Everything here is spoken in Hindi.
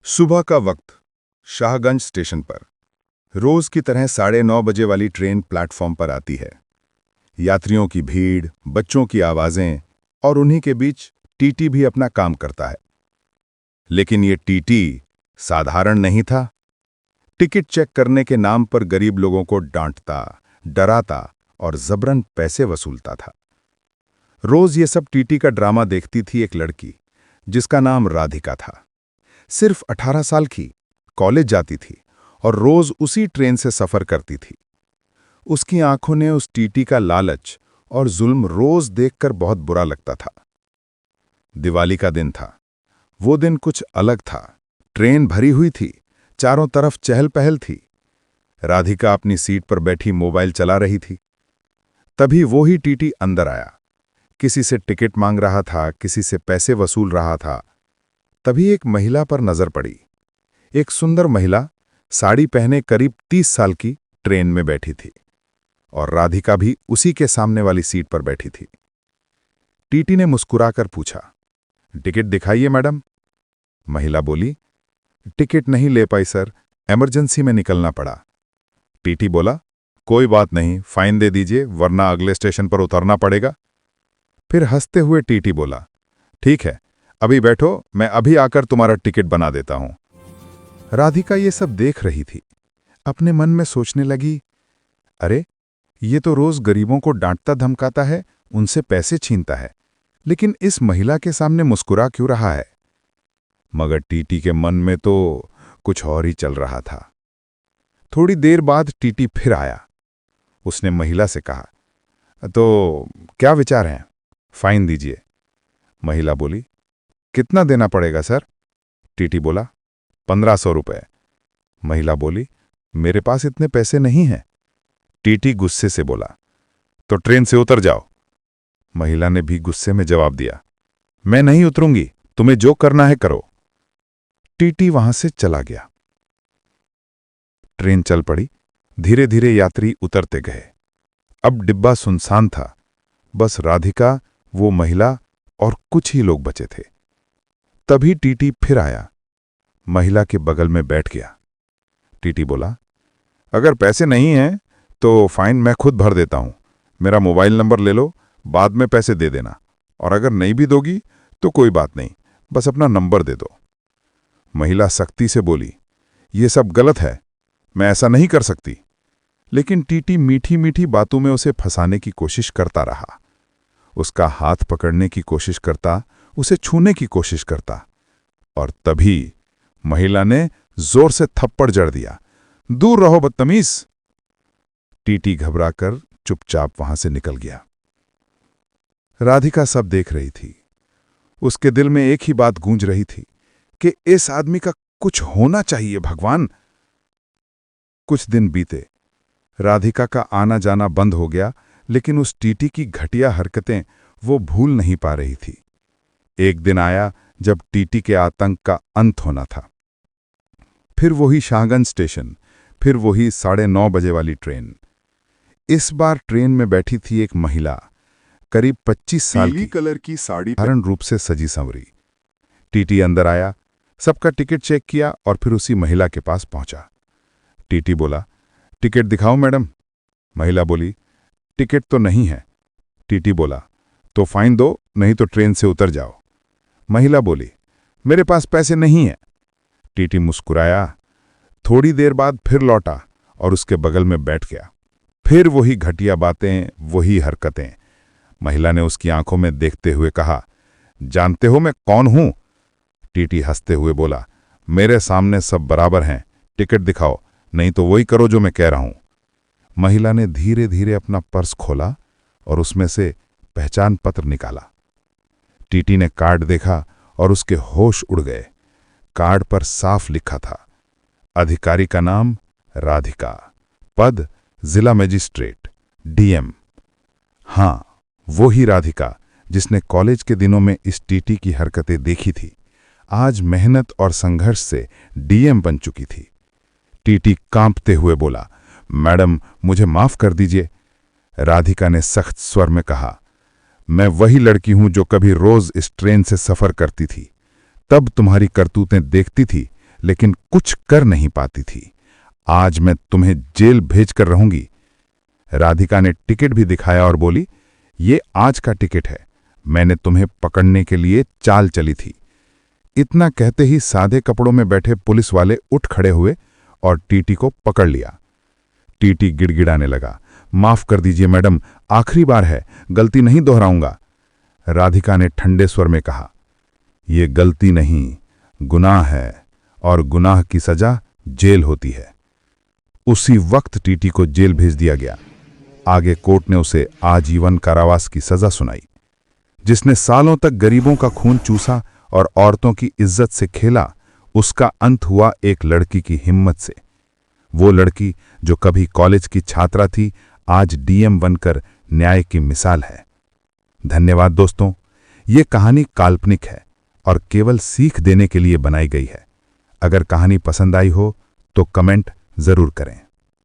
सुबह का वक्त शाहगंज स्टेशन पर रोज की तरह 9:30 बजे वाली ट्रेन प्लेटफॉर्म पर आती है। यात्रियों की भीड़, बच्चों की आवाजें और उन्हीं के बीच टीटी भी अपना काम करता है। लेकिन ये टीटी साधारण नहीं था। टिकट चेक करने के नाम पर गरीब लोगों को डांटता, डराता और जबरन पैसे वसूलता था। रोज ये सब टीटी का ड्रामा देखती थी एक लड़की, जिसका नाम राधिका था। सिर्फ 18 साल की, कॉलेज जाती थी और रोज उसी ट्रेन से सफर करती थी। उसकी आंखों ने उस टीटी का लालच और जुल्म रोज देखकर बहुत बुरा लगता था। दिवाली का दिन था। वो दिन कुछ अलग था। ट्रेन भरी हुई थी, चारों तरफ चहल पहल थी। राधिका अपनी सीट पर बैठी मोबाइल चला रही थी। तभी वो ही टीटी अंदर आया। किसी से टिकट मांग रहा था, किसी से पैसे वसूल रहा था। तभी एक महिला पर नजर पड़ी। एक सुंदर महिला, साड़ी पहने करीब 30 साल की, ट्रेन में बैठी थी और राधिका भी उसी के सामने वाली सीट पर बैठी थी। टीटी ने मुस्कुराकर पूछा, टिकट दिखाइए मैडम। महिला बोली, टिकट नहीं ले पाई सर, इमरजेंसी में निकलना पड़ा। टीटी बोला, कोई बात नहीं, फाइन दे दीजिए वरना अगले स्टेशन पर उतरना पड़ेगा। फिर हंसते हुए टीटी बोला, ठीक है, अभी बैठो, मैं अभी आकर तुम्हारा टिकट बना देता हूं। राधिका ये सब देख रही थी। अपने मन में सोचने लगी, अरे ये तो रोज गरीबों को डांटता धमकाता है, उनसे पैसे छीनता है, लेकिन इस महिला के सामने मुस्कुरा क्यों रहा है? मगर टीटी के मन में तो कुछ और ही चल रहा था। थोड़ी देर बाद टीटी फिर आया। उसने महिला से कहा, तो क्या विचार हैं? फाइन दीजिए। महिला बोली, कितना देना पड़ेगा सर? टीटी बोला, 1500 रुपए। महिला बोली, मेरे पास इतने पैसे नहीं हैं। टीटी गुस्से से बोला, तो ट्रेन से उतर जाओ। महिला ने भी गुस्से में जवाब दिया, मैं नहीं उतरूंगी, तुम्हें जो करना है करो। टीटी वहां से चला गया। ट्रेन चल पड़ी। धीरे धीरे यात्री उतरते गए। अब डिब्बा सुनसान था। बस राधिका, वो महिला और कुछ ही लोग बचे थे। तभी टीटी फिर आया। महिला के बगल में बैठ गया। टीटी बोला, अगर पैसे नहीं हैं तो फाइन मैं खुद भर देता हूं। मेरा मोबाइल नंबर ले लो, बाद में पैसे दे देना, और अगर नहीं भी दोगी तो कोई बात नहीं, बस अपना नंबर दे दो। महिला सख्ती से बोली, ये सब गलत है, मैं ऐसा नहीं कर सकती। लेकिन टीटी मीठी मीठी बातों में उसे फंसाने की कोशिश करता रहा। उसका हाथ पकड़ने की कोशिश करता, उसे छूने की कोशिश करता, और तभी महिला ने जोर से थप्पड़ जड़ दिया। दूर रहो बदतमीज। टीटी घबराकर चुपचाप वहां से निकल गया। राधिका सब देख रही थी। उसके दिल में एक ही बात गूंज रही थी कि इस आदमी का कुछ होना चाहिए भगवान। कुछ दिन बीते। राधिका का आना जाना बंद हो गया, लेकिन उस टीटी की घटिया हरकतें वो भूल नहीं पा रही थी। एक दिन आया जब टीटी के आतंक का अंत होना था। फिर वही शाहगंज स्टेशन, फिर वही 9:30 बजे वाली ट्रेन। इस बार ट्रेन में बैठी थी एक महिला, करीब 25 साल की, कलर की साड़ी साधारण रूप से सजी संवरी। टीटी अंदर आया, सबका टिकट चेक किया और फिर उसी महिला के पास पहुंचा। टीटी बोला, टिकट दिखाओ मैडम। महिला बोली, टिकट तो नहीं है। टीटी बोला, तो फाइन दो, नहीं तो ट्रेन से उतर जाओ। महिला बोली, मेरे पास पैसे नहीं हैं। टीटी मुस्कुराया। थोड़ी देर बाद फिर लौटा और उसके बगल में बैठ गया। फिर वही घटिया बातें, वही हरकतें। महिला ने उसकी आंखों में देखते हुए कहा, जानते हो मैं कौन हूं? टीटी हंसते हुए बोला, मेरे सामने सब बराबर हैं, टिकट दिखाओ, नहीं तो वही करो जो मैं कह रहा हूं। महिला ने धीरे धीरे अपना पर्स खोला और उसमें से पहचान पत्र निकाला। टीटी ने कार्ड देखा और उसके होश उड़ गए। कार्ड पर साफ लिखा था, अधिकारी का नाम राधिका, पद जिला मजिस्ट्रेट, डीएम। हां, वो ही राधिका जिसने कॉलेज के दिनों में इस टीटी की हरकतें देखी थी, आज मेहनत और संघर्ष से डीएम बन चुकी थी। टीटी कांपते हुए बोला, मैडम मुझे माफ कर दीजिए। राधिका ने सख्त स्वर में कहा, मैं वही लड़की हूं जो कभी रोज इस ट्रेन से सफर करती थी। तब तुम्हारी करतूतें देखती थी, लेकिन कुछ कर नहीं पाती थी। आज मैं तुम्हें जेल भेज कर रहूंगी। राधिका ने टिकट भी दिखाया और बोली, ये आज का टिकट है, मैंने तुम्हें पकड़ने के लिए चाल चली थी। इतना कहते ही सादे कपड़ों में बैठे पुलिस वाले उठ खड़े हुए और टीटी को पकड़ लिया। टीटी गिड़गिड़ाने लगा, माफ कर दीजिए मैडम, आखिरी बार है, गलती नहीं दोहराऊंगा। राधिका ने ठंडे स्वर में कहा, यह गलती नहीं, गुनाह है, और गुनाह की सजा जेल होती है। उसी वक्त टीटी को जेल भेज दिया गया। आगे कोर्ट ने उसे आजीवन कारावास की सजा सुनाई। जिसने सालों तक गरीबों का खून चूसा और औरतों की इज्जत से खेला, उसका अंत हुआ एक लड़की की हिम्मत से। वो लड़की जो कभी कॉलेज की छात्रा थी, आज डीएम बनकर न्याय की मिसाल है। धन्यवाद दोस्तों, ये कहानी काल्पनिक है और केवल सीख देने के लिए बनाई गई है। अगर कहानी पसंद आई हो तो कमेंट जरूर करें।